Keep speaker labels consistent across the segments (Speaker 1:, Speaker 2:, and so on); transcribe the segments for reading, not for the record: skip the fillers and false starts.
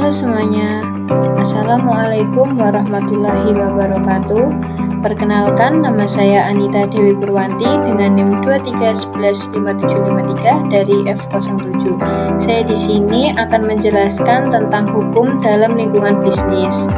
Speaker 1: Halo semuanya, Assalamualaikum warahmatullahi wabarakatuh. Perkenalkan, nama saya Anita Dewi Purwanti dengan NIM 23115753 dari F07. Saya di sini akan menjelaskan tentang hukum dalam lingkungan bisnis.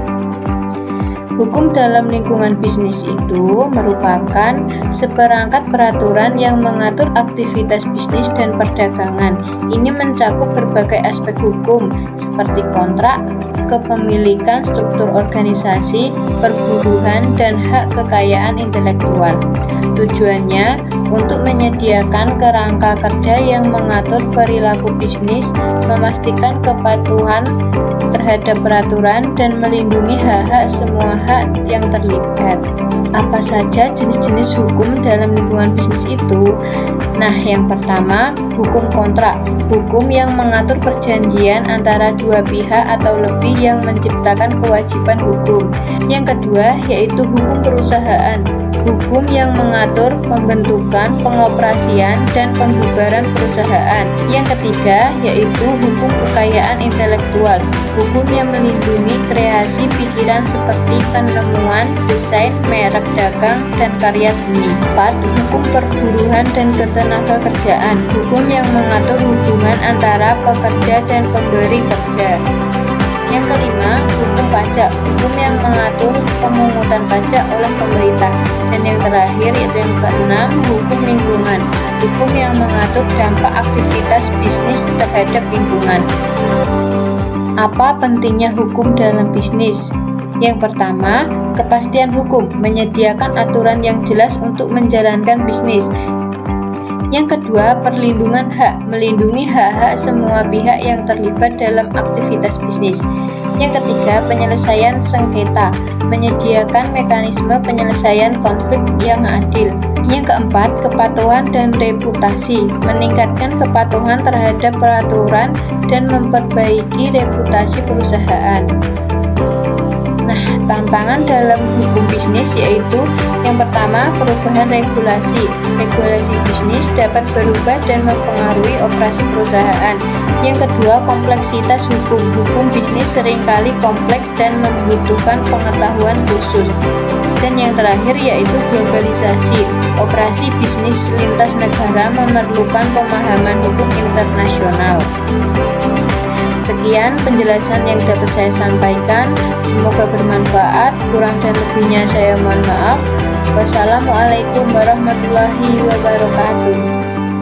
Speaker 1: Hukum dalam lingkungan bisnis itu merupakan seperangkat peraturan yang mengatur aktivitas bisnis dan perdagangan. Ini mencakup berbagai aspek hukum seperti kontrak, kepemilikan, struktur organisasi, perburuhan, dan hak kekayaan intelektual. Tujuannya untuk menyediakan kerangka kerja yang mengatur perilaku bisnis, memastikan kepatuhan terhadap peraturan, dan melindungi hak-hak semua hak yang terlibat. Apa saja jenis-jenis hukum dalam lingkungan bisnis itu? Nah, yang pertama, hukum kontrak. Hukum yang mengatur perjanjian antara dua pihak atau lebih yang menciptakan kewajiban hukum. Yang kedua, yaitu hukum perusahaan. Hukum yang mengatur pembentukan, pengoperasian, dan pembubaran perusahaan. Yang ketiga, yaitu hukum kekayaan intelektual. Hukum yang melindungi kreasi pikiran seperti penemuan, desain, merek dagang, dan karya seni. 4. Hukum perburuhan dan ketenaga kerjaan. Hukum yang mengatur hubungan antara pekerja dan pemberi kerja. Yang kelima, hukum pajak. Hukum yang mengatur pemungutan pajak oleh pemerintah. Dan yang terakhir yaitu yang keenam, hukum lingkungan. Hukum yang mengatur dampak aktivitas bisnis terhadap lingkungan. Apa pentingnya hukum dalam bisnis? Yang pertama, kepastian hukum, menyediakan aturan yang jelas untuk menjalankan bisnis. Yang kedua, perlindungan hak, melindungi hak-hak semua pihak yang terlibat dalam aktivitas bisnis. Yang ketiga, penyelesaian sengketa, menyediakan mekanisme penyelesaian konflik yang adil. Yang keempat, kepatuhan dan reputasi, meningkatkan kepatuhan terhadap peraturan dan memperbaiki reputasi perusahaan. Nah, tantangan dalam hukum bisnis yaitu yang pertama, perubahan regulasi. Regulasi bisnis dapat berubah dan mempengaruhi operasi perusahaan. Yang kedua, kompleksitas hukum. Hukum bisnis seringkali kompleks dan membutuhkan pengetahuan khusus. Dan yang terakhir yaitu globalisasi. Operasi bisnis lintas negara memerlukan pemahaman hukum internasional. Sekian penjelasan yang dapat saya sampaikan. Semoga bermanfaat. Kurang dan lebihnya saya mohon maaf. Wassalamualaikum warahmatullahi wabarakatuh.